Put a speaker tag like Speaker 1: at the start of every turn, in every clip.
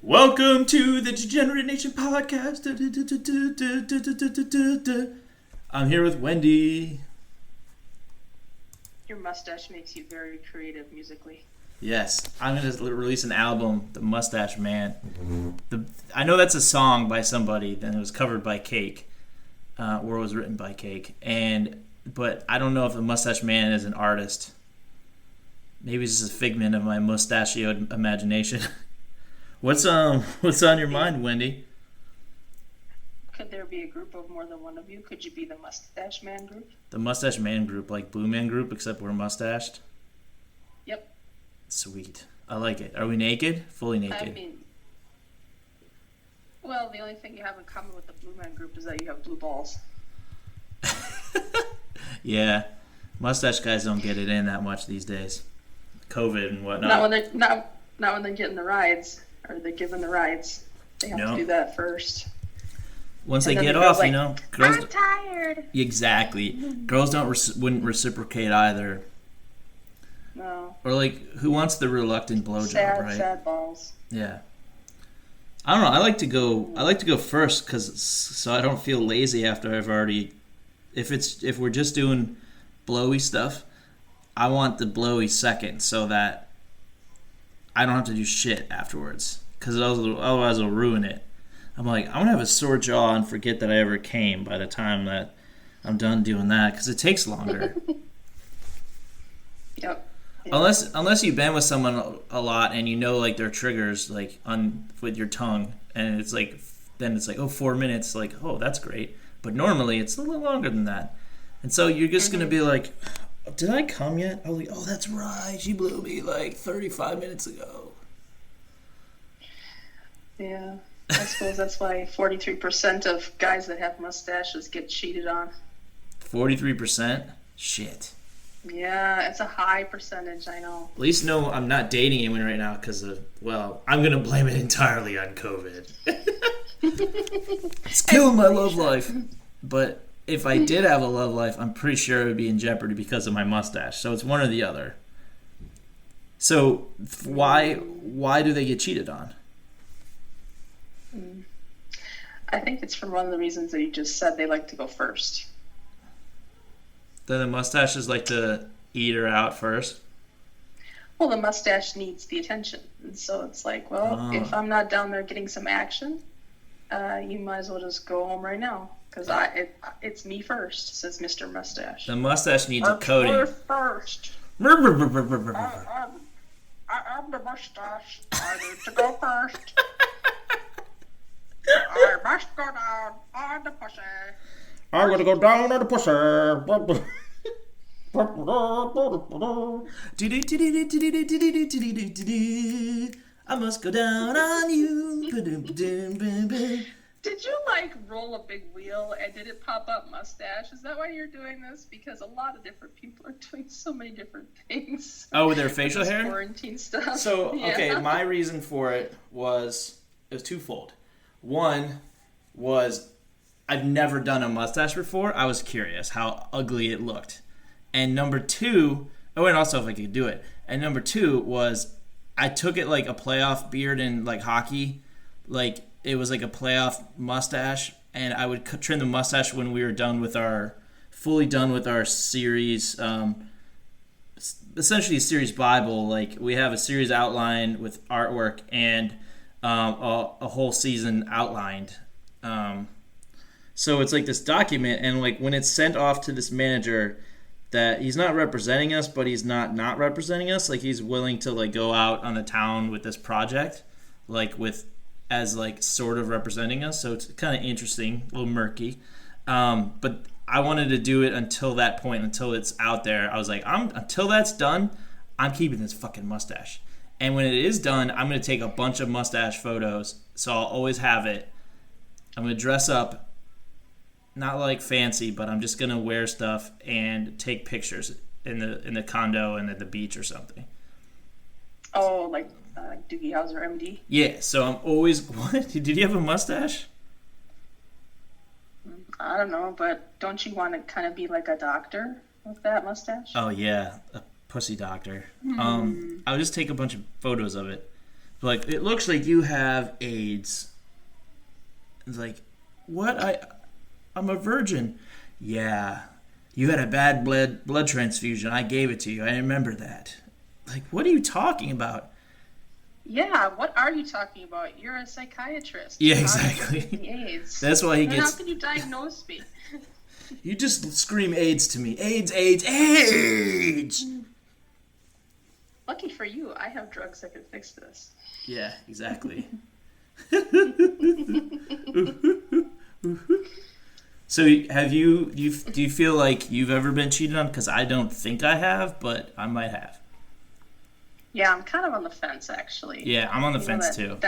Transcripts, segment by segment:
Speaker 1: Welcome to the Degenerate Nation podcast. I'm here with Wendy.
Speaker 2: Your mustache makes you very creative musically.
Speaker 1: Yes, I'm going to release an album, The Mustache Man. I know that's a song by somebody, then it was covered by Cake, or it was written by Cake. But I don't know if The Mustache Man is an artist. Maybe it's just a figment of my mustachioed imagination. What's on your mind, Wendy?
Speaker 2: Could there be a group of more than one of you? Could you be the Mustache Man group?
Speaker 1: The Mustache Man group, like Blue Man group, except we're mustached?
Speaker 2: Yep.
Speaker 1: Sweet. I like it. Are we naked? Fully naked.
Speaker 2: I mean, well, the only thing you have in common with the Blue Man group is that you have blue balls.
Speaker 1: Yeah. Mustache guys don't get it in that much these days. COVID and whatnot.
Speaker 2: Not when they're getting the rides, or they're given the rides. They have to do that first.
Speaker 1: Once they get off,
Speaker 2: like,
Speaker 1: girls.
Speaker 2: I'm tired.
Speaker 1: Exactly. Girls wouldn't reciprocate either.
Speaker 2: No.
Speaker 1: Or like, who wants the reluctant blowjob, right?
Speaker 2: Sad balls.
Speaker 1: Yeah. I don't know. I like to go first so I don't feel lazy after I've already. If we're just doing blowy stuff, I want the blowy second so that I don't have to do shit afterwards. Because otherwise it'll ruin it. I'm like, I'm going to have a sore jaw and forget that I ever came by the time that I'm done doing that. Because it takes longer.
Speaker 2: Yep.
Speaker 1: Unless you've been with someone a lot and you know like their triggers like with your tongue. And it's like, then it's like, 4 minutes. Like, oh, that's great. But normally it's a little longer than that. And so you're just going to be like, did I come yet? I was like, oh, that's right. She blew me like 35 minutes ago.
Speaker 2: Yeah. I suppose that's why 43% of guys that have mustaches get cheated on.
Speaker 1: 43%? Shit.
Speaker 2: Yeah, it's a high percentage, I know.
Speaker 1: At least know I'm not dating anyone right now because I'm going to blame it entirely on COVID. It's killing my love life. But if I did have a love life, I'm pretty sure it would be in jeopardy because of my mustache. So it's one or the other. So why do they get cheated on?
Speaker 2: I think it's for one of the reasons that you just said. They like to go first.
Speaker 1: Then the mustaches like to eat her out first?
Speaker 2: Well, the mustache needs the attention. And so it's like, well, if I'm not down there getting some action, you might as well just go home right now. Because it's me first, says Mr. Mustache.
Speaker 1: The mustache needs a coating.
Speaker 2: First. I'm the mustache. I need to go first. I must go down on the pussy.
Speaker 1: I'm gonna go down on the pussy. I must go down on you.
Speaker 2: Did you roll a big wheel and did it pop up mustache? Is that why you're doing this? Because a lot of different people are doing so many different things.
Speaker 1: Oh, with their facial hair?
Speaker 2: Quarantine stuff.
Speaker 1: So,
Speaker 2: yeah.
Speaker 1: Okay, my reason for it was twofold. One was I've never done a mustache before. I was curious how ugly it looked. And number two, and also if I could do it. And number two was I took it like a playoff beard in like hockey. Like it was like a playoff mustache. And I would trim the mustache when we were fully done with our series, essentially a series Bible. Like we have a series outline with artwork and a whole season outlined. So it's like this document, and like when it's sent off to this manager, that he's not representing us, but he's not representing us. Like he's willing to like go out on the town with this project, as sort of representing us. So it's kind of interesting, a little murky. But I wanted to do it until that point, until it's out there. I was like, until that's done, I'm keeping this fucking mustache. And when it is done, I'm going to take a bunch of mustache photos, so I'll always have it. I'm going to dress up, not like fancy, but I'm just going to wear stuff and take pictures in the condo and at the beach or something.
Speaker 2: Oh, like Doogie Howser, MD?
Speaker 1: Yeah, so I'm always... What? Did you have a mustache?
Speaker 2: I don't know, but don't you want to kind of be like a doctor with that mustache?
Speaker 1: Oh, yeah, a pussy doctor. I would just take a bunch of photos of it. Like, it looks like you have AIDS. It's like, what? I'm a virgin. Yeah. You had a bad blood transfusion. I gave it to you. I remember that. Like, what are you talking about?
Speaker 2: Yeah, what are you talking about? You're a psychiatrist.
Speaker 1: Yeah,
Speaker 2: How did you give
Speaker 1: exactly.
Speaker 2: me AIDS?
Speaker 1: That's why he
Speaker 2: Then
Speaker 1: gets...
Speaker 2: how can you diagnose me?
Speaker 1: You just scream AIDS to me. AIDS, AIDS, AIDS!
Speaker 2: Lucky for you, I have drugs that can fix this.
Speaker 1: Yeah, exactly. So do you feel like you've ever been cheated on? Because I don't think I have, but I might have.
Speaker 2: Yeah, I'm kind of on the fence, actually.
Speaker 1: Yeah, I'm on the fence, too.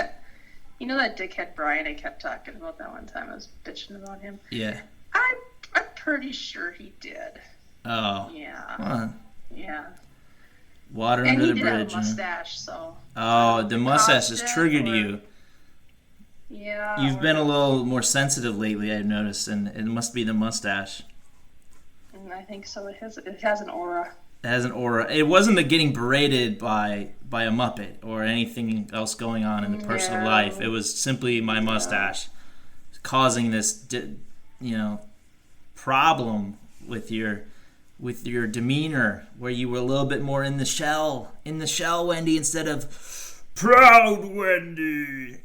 Speaker 2: You know that dickhead Brian I kept talking about that one time? I was bitching about him.
Speaker 1: Yeah.
Speaker 2: I'm pretty sure he did.
Speaker 1: Oh.
Speaker 2: Yeah.
Speaker 1: Come on.
Speaker 2: Yeah.
Speaker 1: Water
Speaker 2: And
Speaker 1: under
Speaker 2: he
Speaker 1: the
Speaker 2: did
Speaker 1: bridge.
Speaker 2: have a mustache, so...
Speaker 1: Oh, the mustache has triggered you.
Speaker 2: Yeah.
Speaker 1: You've been a little more sensitive lately, I've noticed, and it must be the mustache.
Speaker 2: I think so. It has an aura.
Speaker 1: It has an aura. It wasn't the getting berated by a Muppet or anything else going on in the personal life. It was simply my mustache causing this, problem with your demeanor, where you were a little bit more in the shell, Wendy, instead of proud Wendy.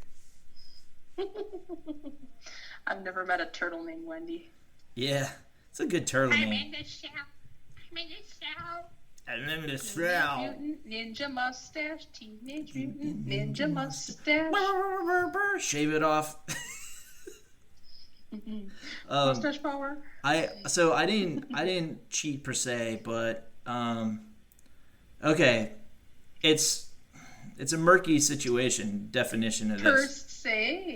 Speaker 2: I've never met a turtle named Wendy.
Speaker 1: Yeah, it's a good turtle name.
Speaker 2: I'm in the shell.
Speaker 1: I'm in the shell.
Speaker 2: Mutant Ninja Mustache. Teenage Mutant Ninja Mustache.
Speaker 1: Shave it off.
Speaker 2: Mustache power.
Speaker 1: I didn't cheat per se, but okay, it's a murky situation. Definition of this.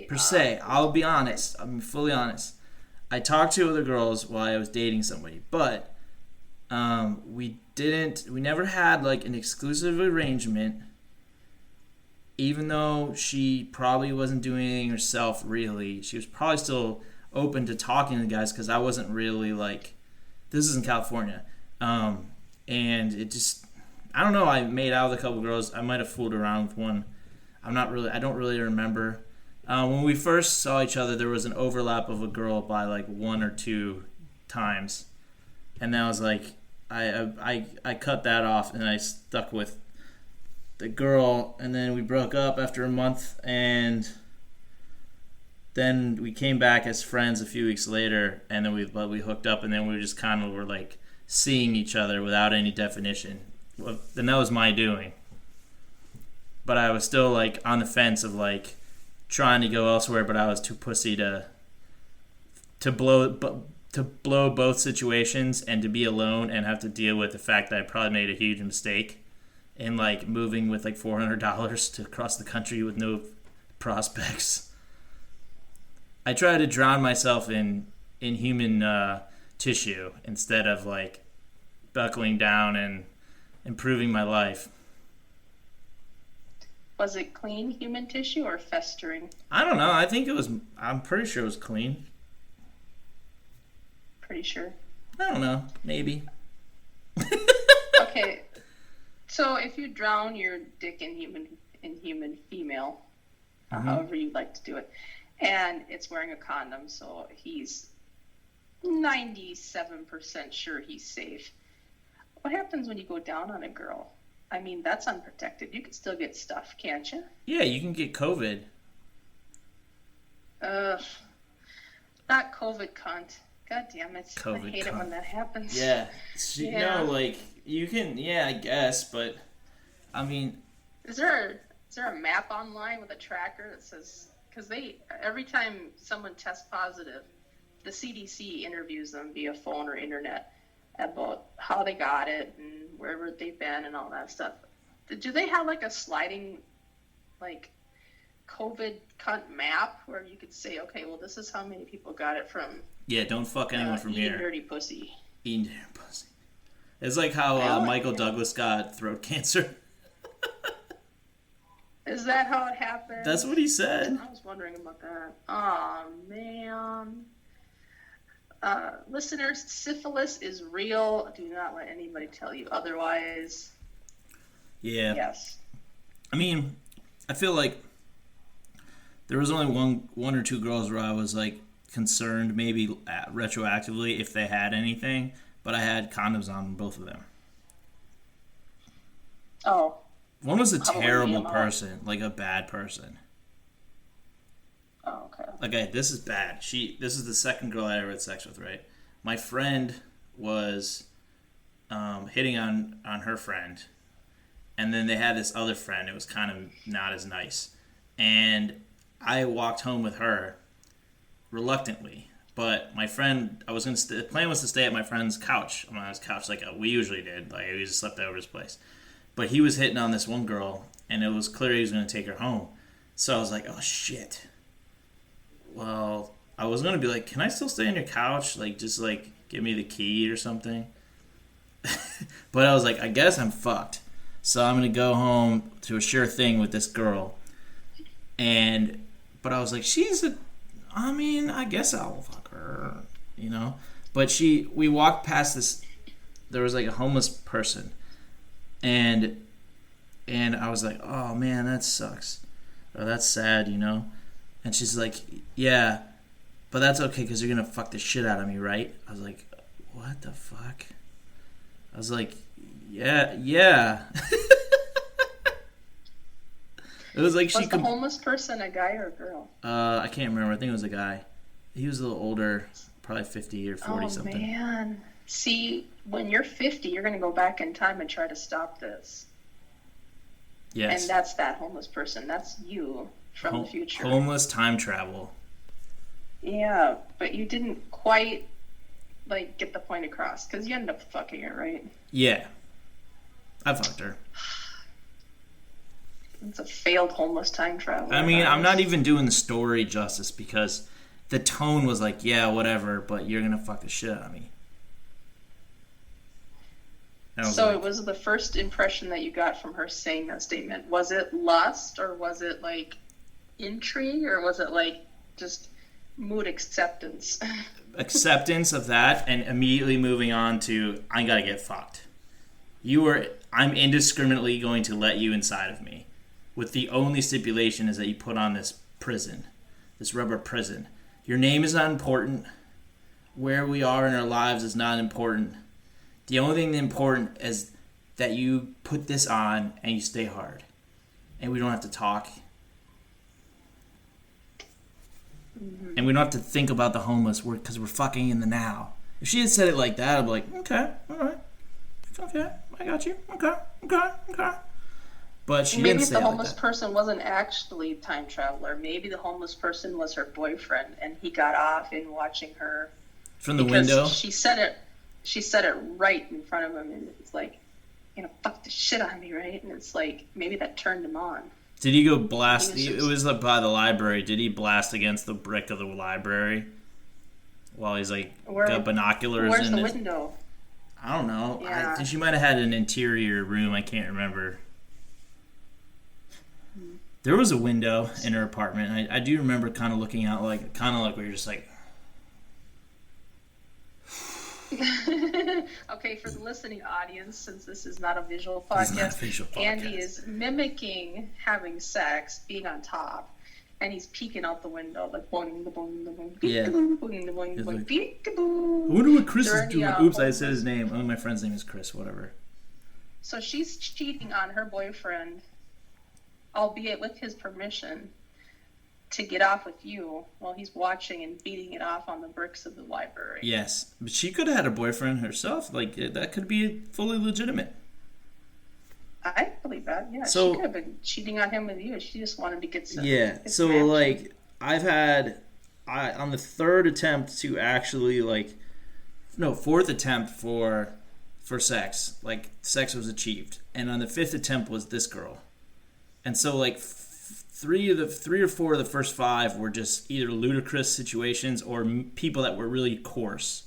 Speaker 1: Per se. I'll be honest. I'm fully honest. I talked to other girls while I was dating somebody, but we never had like an exclusive arrangement, even though she probably wasn't doing anything herself really. She was probably still open to talking to guys, because I wasn't really like, this is in California, and it just, I don't know, I made out with a couple girls. I might have fooled around with one. I don't really remember. When we first saw each other, there was an overlap of a girl by like 1 or 2 times, and then I was like, I cut that off, and I stuck with the girl, and then we broke up after a month, and then we came back as friends a few weeks later, and then we hooked up, and then we just kind of were like seeing each other without any definition. Well, then that was my doing, but I was still like on the fence of like trying to go elsewhere, but I was too pussy to blow both situations and to be alone and have to deal with the fact that I probably made a huge mistake in like moving with like $400 to cross the country with no prospects. I try to drown myself in human tissue instead of like buckling down and improving my life.
Speaker 2: Was it clean human tissue or festering?
Speaker 1: I don't know. I'm pretty sure it was clean.
Speaker 2: Pretty sure.
Speaker 1: I don't know. Maybe.
Speaker 2: Okay. So if you drown your dick in human female, however you'd like to do it, and it's wearing a condom, so he's 97% sure he's safe. What happens when you go down on a girl? I mean, that's unprotected. You can still get stuff, can't you?
Speaker 1: Yeah, you can get COVID.
Speaker 2: Ugh. Not COVID, cunt. God damn it.
Speaker 1: COVID
Speaker 2: I hate
Speaker 1: cunt.
Speaker 2: it when that happens.
Speaker 1: Yeah.
Speaker 2: Yeah.
Speaker 1: No, like, you can, yeah, I guess, but, I mean...
Speaker 2: Is there a map online with a tracker that says... Because every time someone tests positive, the CDC interviews them via phone or internet about how they got it and wherever they've been and all that stuff. Do they have like a sliding, like, COVID cunt map where you could say, okay, well, this is how many people got it from?
Speaker 1: Yeah, don't fuck anyone from here.
Speaker 2: Eating dirty pussy.
Speaker 1: Eating dirty pussy. It's like how Michael Douglas got throat cancer.
Speaker 2: Is that how it happened?
Speaker 1: That's what he said.
Speaker 2: I was wondering about that. Oh, man. Listeners, syphilis is real. Do not let anybody tell you otherwise.
Speaker 1: Yeah.
Speaker 2: Yes.
Speaker 1: I mean, I feel like there was only one or two girls where I was like concerned, maybe retroactively, if they had anything, but I had condoms on both of them.
Speaker 2: Oh.
Speaker 1: One was a
Speaker 2: Probably
Speaker 1: terrible
Speaker 2: EMO.
Speaker 1: person, like a bad person.
Speaker 2: Oh, okay.
Speaker 1: Okay, this is bad. This is the second girl I ever had sex with, right? My friend was hitting on her friend, and then they had this other friend. It was kind of not as nice, and I walked home with her reluctantly. But my friend, the plan was to stay at my friend's couch, on his couch, like we usually did. Like we just slept over his place. But he was hitting on this one girl, and it was clear he was going to take her home. So I was like, oh shit. Well, I was going to be like, can I still stay on your couch? Like, just like give me the key or something. But I was like, I guess I'm fucked. So I'm going to go home to a sure thing with this girl. But I was like, I guess I'll fuck her, you know? But we walked past this, there was like a homeless person. And I was like, oh man, that sucks. Or that's sad, you know? And she's like, yeah, but that's okay because you're going to fuck the shit out of me, right? I was like, what the fuck? I was like, yeah. It was like
Speaker 2: Was the homeless person a guy or a girl?
Speaker 1: I can't remember. I think it was a guy. He was a little older, probably 50 or 40 something.
Speaker 2: Oh man. See, when you're 50, you're going to go back in time and try to stop this.
Speaker 1: Yes.
Speaker 2: And that's that homeless person. That's you from the future.
Speaker 1: Homeless time travel.
Speaker 2: Yeah, but you didn't quite like get the point across because you ended up fucking her, right?
Speaker 1: Yeah. I fucked her.
Speaker 2: It's a failed homeless time travel.
Speaker 1: I mean, I'm not even doing the story justice because the tone was like, yeah, whatever, but you're going to fuck the shit out of me.
Speaker 2: So it was the first impression that you got from her saying that statement. Was it lust, or was it like intrigue, or was it like just mood acceptance?
Speaker 1: Acceptance of that, and immediately moving on to, I gotta get fucked. I'm indiscriminately going to let you inside of me. With the only stipulation is that you put on this prison, this rubber prison. Your name is not important. Where we are in our lives is not important. The only thing important is that you put this on and you stay hard. And we don't have to talk. Mm-hmm. And we don't have to think about the homeless because we're fucking in the now. If she had said it like that, I'd be like, okay, all right. Okay, I got you. Okay. But she didn't say it like that. Maybe
Speaker 2: the homeless person wasn't actually time traveler. Maybe the homeless person was her boyfriend and he got off in watching her.
Speaker 1: From the window?
Speaker 2: She said it right in front of him, and it's like, you know, fuck the shit out of me, right? And it's like, maybe that turned him on.
Speaker 1: Did he go blast? It was by the library. Did he blast against the brick of the library while he's like got binoculars?
Speaker 2: Where's the window?
Speaker 1: I don't know.
Speaker 2: Yeah.
Speaker 1: I think she might have had an interior room. I can't remember. There was a window in her apartment. I do remember kind of looking out, like where you're just like.
Speaker 2: Okay, for the listening audience, since this is not a visual podcast, Andy is mimicking having sex, being on top, and he's peeking out the window, like boing, the boing, the boing, boing, the boing, boing, peek-a-boo.
Speaker 1: I wonder what Chris is doing. Oops, I said his name. Oh, my friend's name is Chris, whatever.
Speaker 2: So she's cheating on her boyfriend, albeit with his permission, to get off with you while he's watching and beating it off on the bricks of the library.
Speaker 1: Yes, but she could have had a boyfriend herself. Like, that could be fully legitimate.
Speaker 2: I believe that, yeah. So, she could have been cheating on him with you. She just wanted to get some.
Speaker 1: Yeah, so, action. Like, on the third attempt to actually, fourth attempt for sex, like, sex was achieved. And on the fifth attempt was this girl. And so, like, three or four of the first five were just either ludicrous situations or people that were really coarse.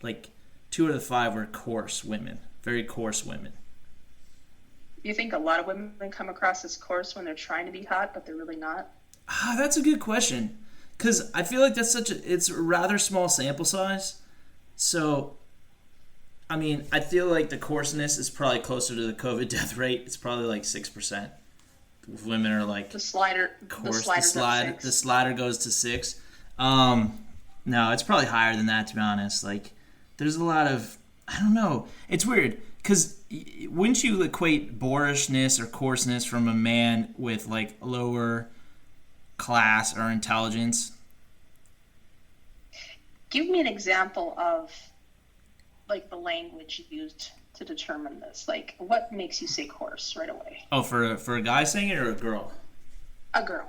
Speaker 1: Like, 2 of the 5 were coarse women, very coarse women.
Speaker 2: You think a lot of women come across as coarse when they're trying to be hot, but they're really not?
Speaker 1: That's a good question, because I feel like it's a rather small sample size. So, I mean, I feel like the coarseness is probably closer to the COVID death rate. It's probably like 6%. women are like
Speaker 2: the slider.
Speaker 1: coarse.
Speaker 2: The
Speaker 1: slider goes to 6. No, it's probably higher than that, to be honest. Like, there's a lot of, I don't know. It's weird because wouldn't you equate boorishness or coarseness from a man with like lower class or intelligence?
Speaker 2: Give me an example of like the language used to determine this. Like, what makes you say coarse right away?
Speaker 1: Oh, for a guy saying it or a girl?
Speaker 2: A girl.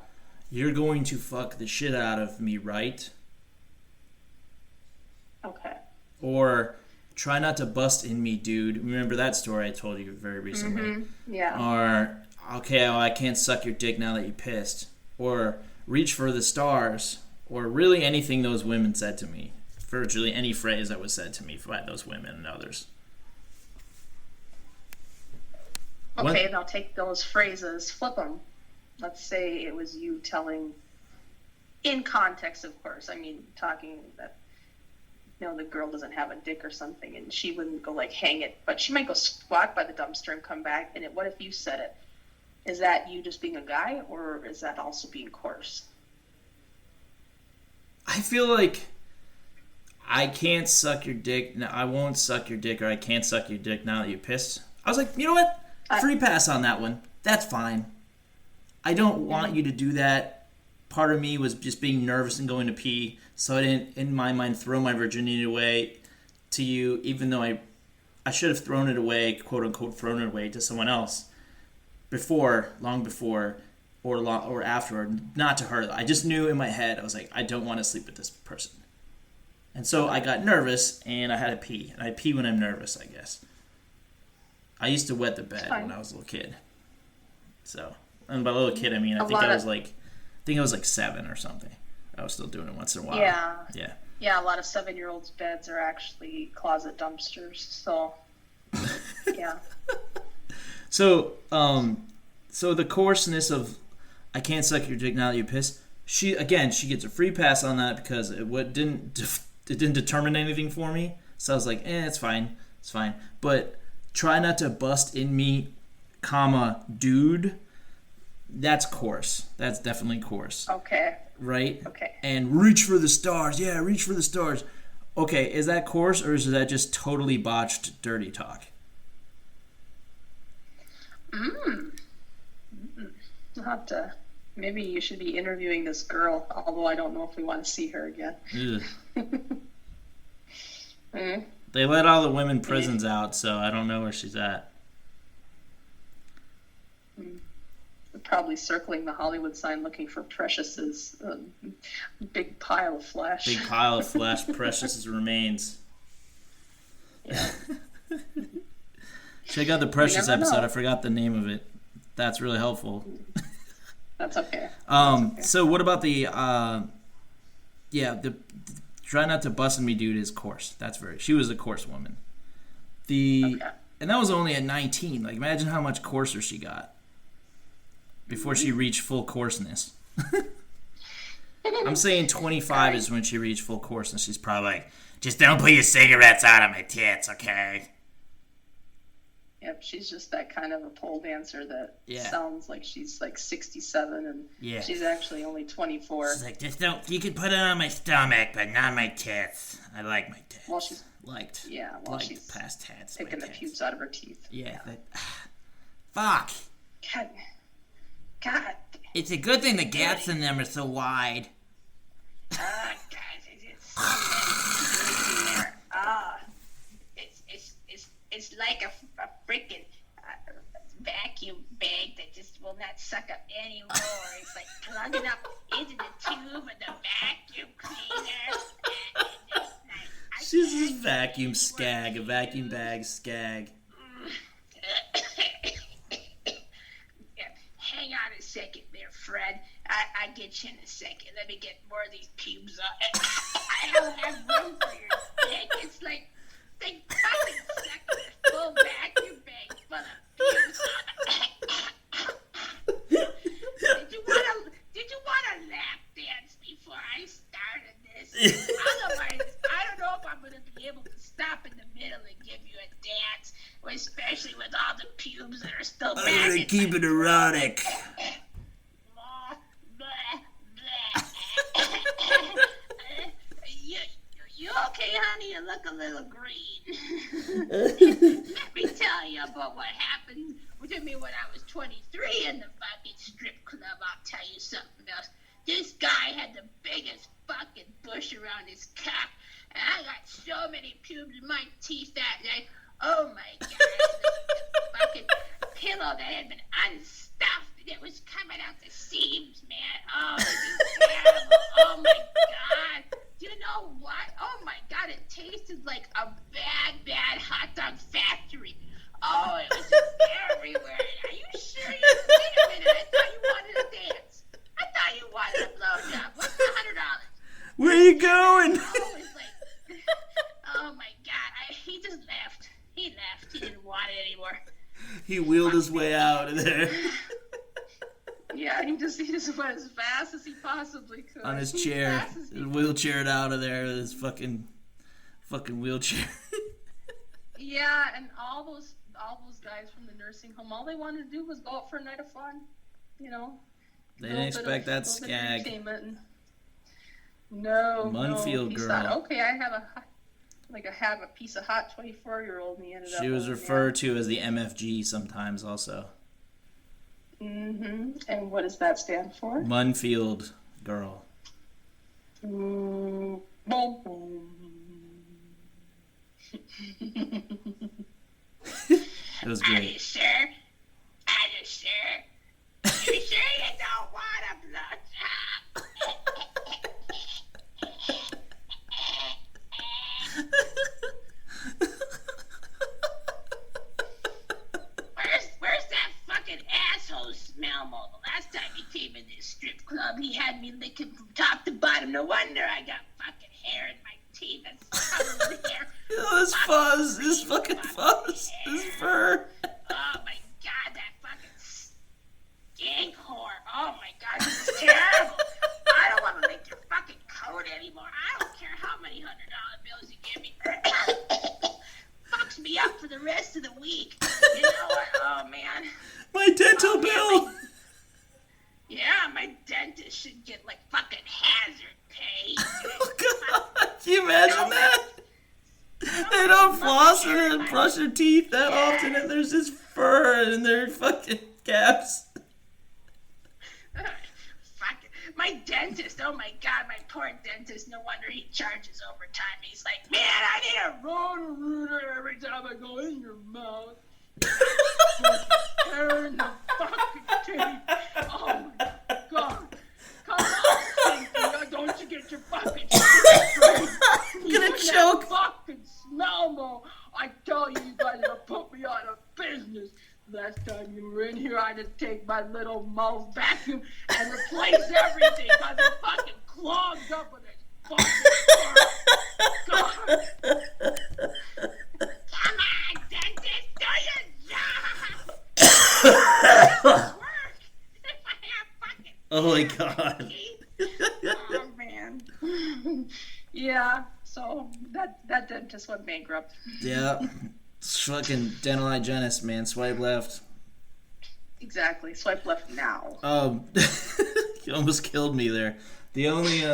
Speaker 1: You're going to fuck the shit out of me, right?
Speaker 2: Okay.
Speaker 1: Or try not to bust in me, dude. Remember that story I told you very recently?
Speaker 2: Mm-hmm. Yeah.
Speaker 1: Or, okay, well, I can't suck your dick now that you pissed. Or reach for the stars. Or really anything those women said to me. Virtually any phrase that was said to me by those women and others.
Speaker 2: Okay, now take those phrases, flip them. Let's say it was you telling, in context, of course. I mean, talking that, the girl doesn't have a dick or something, and she wouldn't go like hang it, but she might go squat by the dumpster and come back. And what if you said it? Is that you just being a guy, or is that also being coarse?
Speaker 1: I feel like I can't suck your dick. No, I won't suck your dick, or I can't suck your dick now that you pissed. I was like, you know what? Free pass on that one. That's fine. I don't want you to do that. Part of me was just being nervous and going to pee, so I didn't, in my mind, throw my virginity away to you, even though I should have thrown it away, quote unquote, thrown it away to someone else long before, or afterward, not to her. I just knew in my head, I was like, I don't want to sleep with this person. And so I got nervous, and I had to pee. And I pee when I'm nervous, I guess. I used to wet the bed when I was a little kid. So, and by little kid, I mean, I think I was like 7 or something. I was still doing it once in a while.
Speaker 2: Yeah.
Speaker 1: Yeah.
Speaker 2: Yeah, a lot of 7-year-olds' beds are actually closet dumpsters. So, yeah.
Speaker 1: So the coarseness of I can't suck your dick now that you piss. She gets a free pass on that because it didn't determine anything for me. So I was like, it's fine. But try not to bust in me, dude. That's coarse. That's definitely coarse.
Speaker 2: Okay.
Speaker 1: Right?
Speaker 2: Okay.
Speaker 1: And reach for the stars. Yeah, reach for the stars. Okay, is that coarse or is that just totally botched dirty talk?
Speaker 2: I'll have to. Maybe you should be interviewing this girl, although I don't know if we want to see her again.
Speaker 1: They let all the women prisons out, so I don't know where she's at.
Speaker 2: Probably circling the Hollywood sign looking for Precious's big pile of flesh.
Speaker 1: Big pile of flesh, Precious's remains.
Speaker 2: Yeah.
Speaker 1: Check out the Precious episode. I forgot the name of it. That's really helpful.
Speaker 2: That's okay.
Speaker 1: So what about the try not to bust in me, dude, is coarse. She was a coarse woman. And that was only at 19. Like, imagine how much coarser she got before she reached full coarseness. I'm saying 25 is when she reached full coarseness. She's probably like, just don't put your cigarettes out of my tits, okay?
Speaker 2: Yep, she's just that kind of a pole dancer that sounds like she's like 67 and she's actually only 24.
Speaker 1: She's like, just don't, you can put it on my stomach, but not my tits. I like my tits.
Speaker 2: Well, she's
Speaker 1: she's past tense.
Speaker 2: Picking the pubes out of her teeth.
Speaker 1: Yeah. Fuck.
Speaker 2: God.
Speaker 1: It's a good thing the gaps in them are so wide.
Speaker 2: God, it's so it's like a freaking vacuum bag that just will not suck up anymore. It's like plugging up into the tube of the vacuum cleaner.
Speaker 1: She's a vacuum bag skag.
Speaker 2: Hang on a second there, Fred. I get you in a second. Let me get more of these pubes up. I don't have room for your dick. It's like they fucking suck a full vacuum bag full of pubes. Did you want a lap dance before I started this? Otherwise, I don't know if I'm going to be able to stop in the middle and give you a dance, especially with all the pubes that are still back.
Speaker 1: I'm going to keep it erotic.
Speaker 2: you look a little green. Let me tell you about what happened to me when I was 23 in the fucking strip club. I'll tell you something else. This guy had the biggest fucking bush around his cock, and I got so many pubes in my teeth that day. Oh my god, the fucking pillow that had been unstuffed, and it was coming out the seams, man. Oh, it was terrible. Oh my god. Do you know what? Oh my god, it tasted like a bad hot dog factory. Oh, it was everywhere. Are you serious? Wait a minute, I thought you wanted a dance. I thought you wanted a blowjob. What's the $100?
Speaker 1: Where are you going?
Speaker 2: Oh my god, he just left. He left. He didn't want it anymore.
Speaker 1: He wheeled his way out of there.
Speaker 2: Yeah, he just went as fast as he possibly could.
Speaker 1: On his chair. Wheelchaired out of there with his fucking wheelchair.
Speaker 2: Yeah, and all those guys from the nursing home, all they wanted to do was go out for a night of fun. You know.
Speaker 1: They didn't expect that skag.
Speaker 2: No.
Speaker 1: Munfield
Speaker 2: He
Speaker 1: girl.
Speaker 2: thought, okay, I have a piece of hot 24-year-old, and he ended up.
Speaker 1: She was referred to as the MFG sometimes also.
Speaker 2: Mm-hmm. And what does that stand for?
Speaker 1: Munfield girl.
Speaker 2: Boom, boom.
Speaker 1: It was great.
Speaker 2: Are you sure? Are you sure? You sure you don't want a blowjob? Where's that fucking asshole smell mo? The last time he came in this strip club, he had me licking from top to bottom. No wonder I got fucking hair in my teeth and covered with hair.
Speaker 1: Oh, this fuzz, this fucking fuzz, this fur.
Speaker 2: Oh my god, that fucking stink whore. Oh my god, this is terrible. I don't want to lick your fucking coat anymore. I don't care how many $100 bills you give me. Fucks me up for the rest of the week. You know what? Oh man.
Speaker 1: My dental bill.
Speaker 2: Yeah, my dentist should get like fucking hazard pay.
Speaker 1: Oh god, can you imagine that? They don't floss or brush their teeth that often, and there's this fur in their fucking caps.
Speaker 2: My dentist, oh my god, my poor dentist, no wonder he charges overtime. He's like, man, I need a roto-rooter every time I go in your mouth. Turn the fucking teeth. Oh my god. Come on, Cynthia, don't you get your fucking shit straight.
Speaker 1: I'm gonna choke.
Speaker 2: Fucking smell, Mo. I tell you, you guys are put me out of business. Last time you were in here, I had to take my little mouth vacuum and replace everything because it fucking clogged up with this fucking God. Come on, dentist, do your job. Work. If I have fucking
Speaker 1: Oh my god.
Speaker 2: oh man. Yeah, so that dentist went bankrupt.
Speaker 1: Yeah. It's fucking dental hygienist, man. Swipe left.
Speaker 2: Exactly. Swipe left now.
Speaker 1: You almost killed me there. The only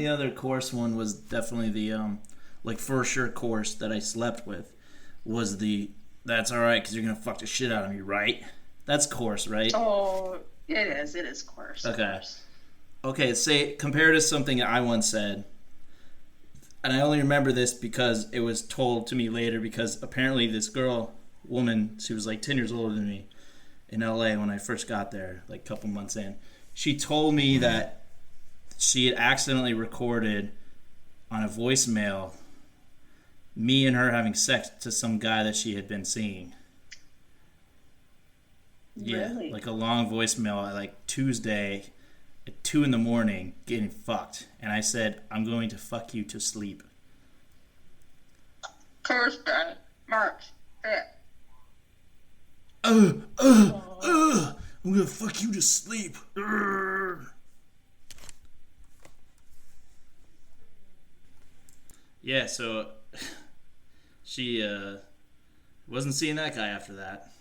Speaker 1: other coarse one was definitely the like for sure coarse that I slept with was the that's all right because you're gonna fuck the shit out of me, right? That's coarse, right?
Speaker 2: Oh, it is. It is coarse.
Speaker 1: Okay. Okay. Say compare to something I once said. And I only remember this because it was told to me later because apparently this woman, she was like 10 years older than me in LA when I first got there, like a couple months in. She told me that she had accidentally recorded on a voicemail me and her having sex to some guy that she had been seeing.
Speaker 2: Really?
Speaker 1: Yeah, like a long voicemail at like Tuesday at 2 a.m. getting fucked. And I said, I'm going to fuck you to sleep.
Speaker 2: Thursday, March 5th.
Speaker 1: I'm gonna fuck you to sleep. Yeah, so she wasn't seeing that guy after that.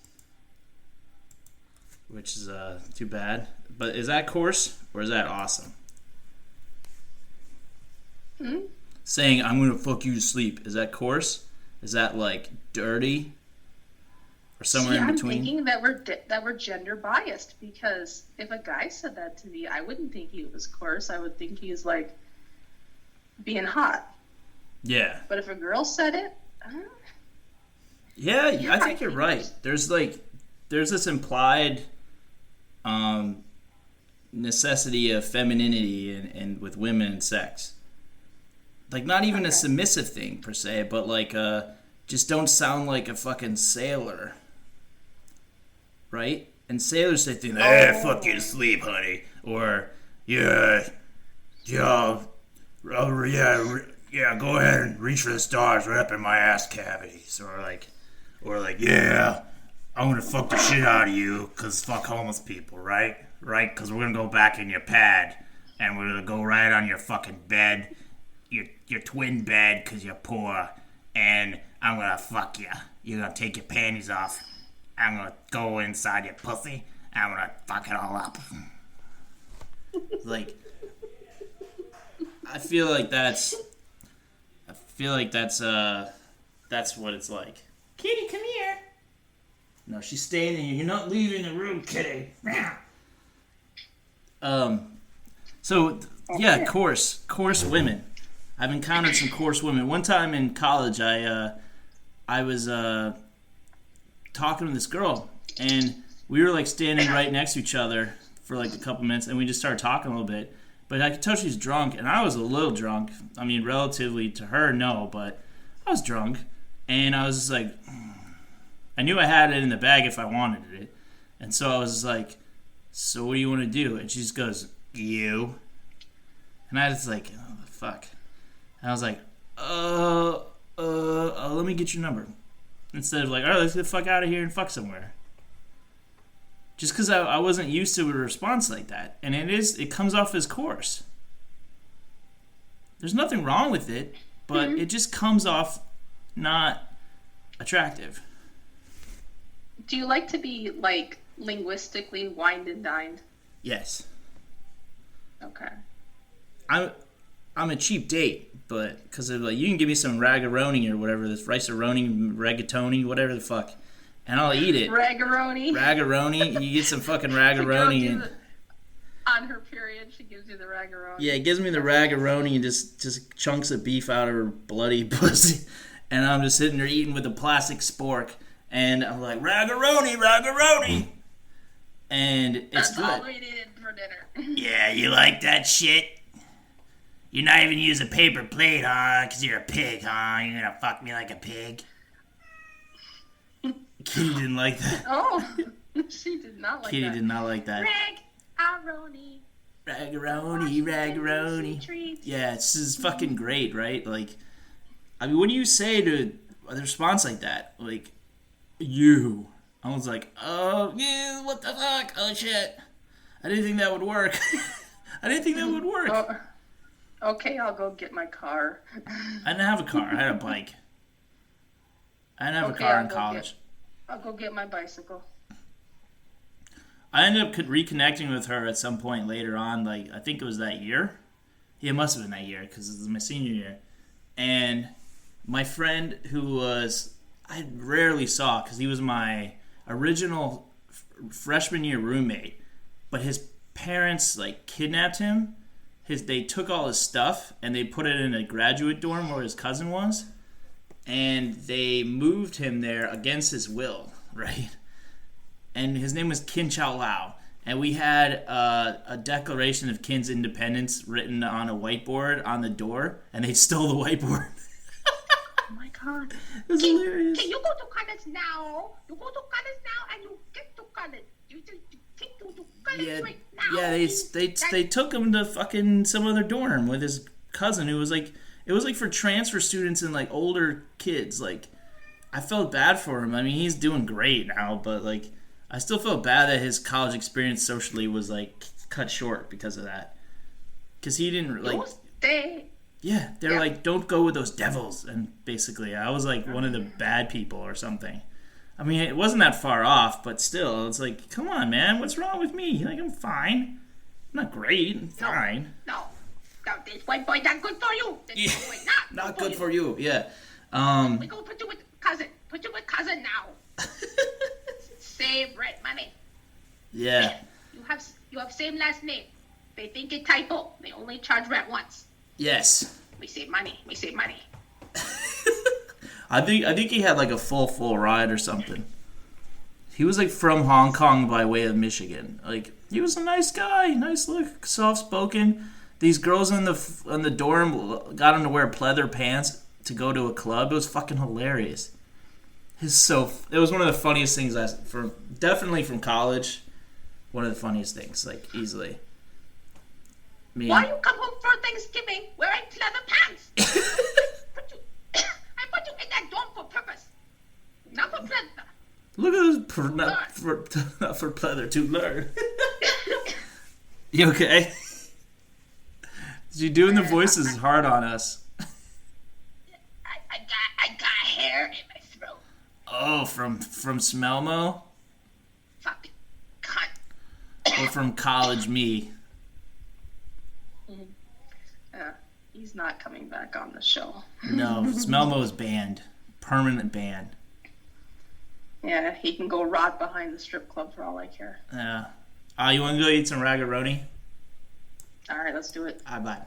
Speaker 1: Which is too bad. But is that coarse or is that awesome? saying I'm gonna fuck you to sleep, is that coarse? Is that like dirty? Or somewhere in between?
Speaker 2: I'm thinking that we're gender biased, because if a guy said that to me, I wouldn't think he was coarse. I would think he was like being hot.
Speaker 1: Yeah.
Speaker 2: But if a girl said it,
Speaker 1: yeah, I think you're right. There's this implied necessity of femininity and with women and sex. Like, not even a submissive thing per se, but like just don't sound like a fucking sailor. Right? And sailors say things like, fuck you to sleep, honey. Or, yeah, go ahead and reach for the stars right up in my ass cavities. Or like, yeah, I'm gonna fuck the shit out of you, cause fuck homeless people, right? Right? Cause we're gonna go back in your pad, and we're gonna go right on your fucking bed, your twin bed, cause you're poor, and I'm gonna fuck you. You're gonna take your panties off. I'm gonna go inside your pussy, and I'm gonna fuck it all up. Like, I feel like that's what it's like. Kitty, come here. No, she's staying in here. You're not leaving the room, Kitty. So yeah, coarse women. I've encountered some coarse women. One time in college, I was talking to this girl, and we were like standing right next to each other for like a couple minutes, and we just started talking a little bit. But I could tell she's drunk, and I was a little drunk. I mean, relatively to her, no, but I was drunk, and I was just like, I knew I had it in the bag if I wanted it, and so I was just like, so what do you want to do? And she just goes, you. And I was like, oh, the fuck. And I was like, let me get your number. Instead of like, all right, let's get the fuck out of here and fuck somewhere. Just because I wasn't used to a response like that. And it comes off as coarse. There's nothing wrong with it, but it just comes off not attractive.
Speaker 2: Do you like to be, like, linguistically wined and dined?
Speaker 1: Yes.
Speaker 2: Okay.
Speaker 1: I'm a cheap date, but because like you can give me some raggaroni or whatever, this rice-a-roni, rigatoni, whatever the fuck, and I'll eat it. Raggaroni. You get some fucking raggaroni and
Speaker 2: on her period, she gives you the raggaroni.
Speaker 1: Yeah, it gives me the raggaroni and just chunks of beef out of her bloody pussy, and I'm just sitting there eating with a plastic spork, and I'm like raggaroni, and it's
Speaker 2: That's
Speaker 1: good.
Speaker 2: all we needed for dinner.
Speaker 1: Yeah, you like that shit? You're not even using a paper plate, huh? Because you're a pig, huh? You're gonna fuck me like a pig? Kitty didn't like that.
Speaker 2: Oh, she did not like
Speaker 1: Kitty
Speaker 2: that.
Speaker 1: Kitty did not like that. Raggaroni. Yeah, it's just fucking great, right? Like, I mean, what do you say to a response like that? Like, you. I was like, oh, yeah, what the fuck? Oh, shit. I didn't think that would work.
Speaker 2: Oh, okay, I'll go get my car.
Speaker 1: I didn't have a car. I had a bike. I didn't have a car in college.
Speaker 2: I'll go get my bicycle.
Speaker 1: I ended up reconnecting with her at some point later on. Like, I think it was that year. Yeah, it must have been that year because it was my senior year. And my friend who I rarely saw because he was my original freshman year roommate, but his parents like kidnapped him. They took all his stuff and they put it in a graduate dorm where his cousin was, and they moved him there against his will, right? And his name was Kin Chao Lao, and we had a Declaration of Kin's Independence written on a whiteboard on the door, and they stole the whiteboard.
Speaker 2: Oh my god.
Speaker 1: It was hilarious.
Speaker 2: Can you go to college now? You go to college now and you get to college. You take to college right now.
Speaker 1: Yeah, they took him to fucking some other dorm with his cousin who was like, it was like for transfer students and like older kids. Like, I felt bad for him. I mean, he's doing great now, but like, I still felt bad that his college experience socially was like cut short because of that. Because he didn't like. They're like, don't go with those devils, and basically, I was like one of the bad people or something. I mean, it wasn't that far off, but still, it's like, come on, man, what's wrong with me? Like, I'm fine. I'm not great. I'm fine.
Speaker 2: No,
Speaker 3: this white boy not good for you. This white boy
Speaker 1: Not good for you. Yeah.
Speaker 3: We go put you with cousin. Put you with cousin now. Save rent money.
Speaker 1: Yeah.
Speaker 3: You have same last name. They think it typo. They only charge rent once.
Speaker 1: Yes.
Speaker 3: We save money. We save money.
Speaker 1: I think he had like a full ride or something. He was like from Hong Kong by way of Michigan. Like he was a nice guy, nice look, soft spoken. These girls in the dorm got him to wear pleather pants to go to a club. It was fucking hilarious. It was one of the funniest things definitely from college. One of the funniest things, like easily.
Speaker 3: Why you come home for Thanksgiving wearing pleather pants? I put you in that dorm for purpose, not for pleather.
Speaker 1: Look at this, not for pleather, to learn. You okay? You doing the voices is hard on us.
Speaker 3: I got hair in my throat.
Speaker 1: Oh, from Smelmo?
Speaker 3: Fucking cunt.
Speaker 1: Or from college me?
Speaker 2: He's not coming back on the show.
Speaker 1: No, Smelmo's banned. Permanent ban.
Speaker 2: Yeah, he can go rot behind the strip club for all I care.
Speaker 1: Yeah. You want to go eat some raggaroni?
Speaker 2: All right, let's do it.
Speaker 1: Bye.